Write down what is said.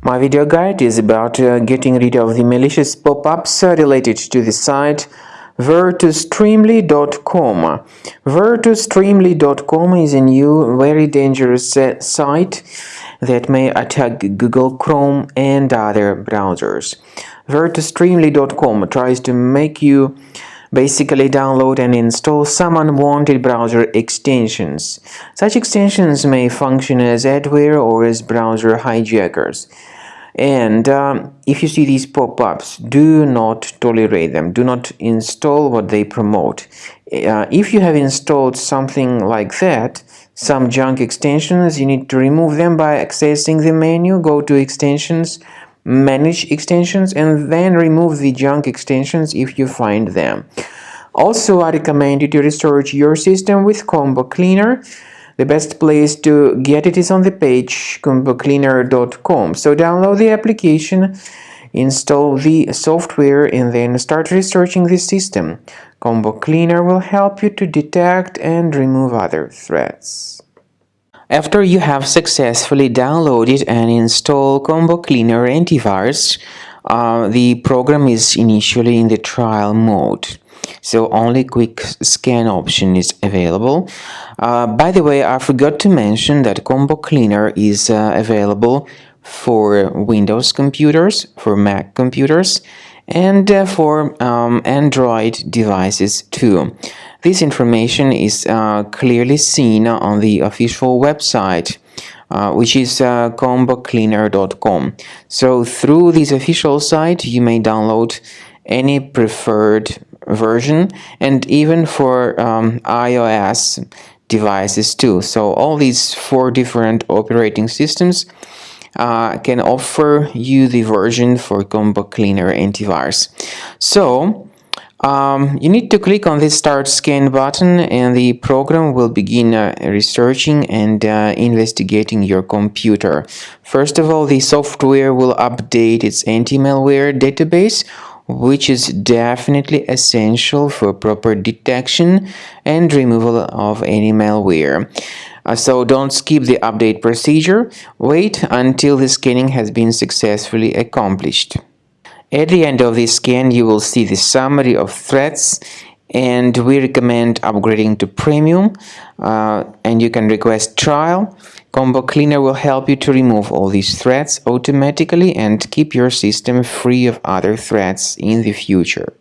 My video guide is about getting rid of the malicious pop-ups related to the site virtustreamly.com. Virtustreamly.com is a new, very dangerous site that may attack Google Chrome and other browsers. Virtustreamly.com tries to make you basically download and install some unwanted browser extensions. Such extensions may function as adware or as browser hijackers. And if you see these pop-ups, do not tolerate them. Do not install what they promote. If you have installed something like that, some junk extensions, you need to remove them by accessing the menu, go to Extensions, Manage Extensions, and then remove the junk extensions if you find them. Also, I recommend you to research your system with Combo Cleaner. The best place to get it is on the page combocleaner.com. So download the application, install the software, and then start researching the system. Combo Cleaner will help you to detect and remove other threats. After you have successfully downloaded and installed Combo Cleaner antivirus, the program is initially in the trial mode. So only quick scan option is available. By the way, I forgot to mention that Combo Cleaner is available for Windows computers, for Mac computers, and for Android devices too. This information is clearly seen on the official website, which is combocleaner.com. So through this official site, you may download any preferred version, and even for iOS devices too. So all these 4 different operating systems can offer you the version for Combo Cleaner antivirus. So you need to click on the Start Scan button, and the program will begin researching and investigating your computer. First of all, the software will update its anti-malware database, which is definitely essential for proper detection and removal of any malware. So don't skip the update procedure. Wait until the scanning has been successfully accomplished. At the end of the scan, you will see the summary of threats, and we recommend upgrading to Premium, and you can request trial. Combo Cleaner will help you to remove all these threats automatically and keep your system free of other threats in the future.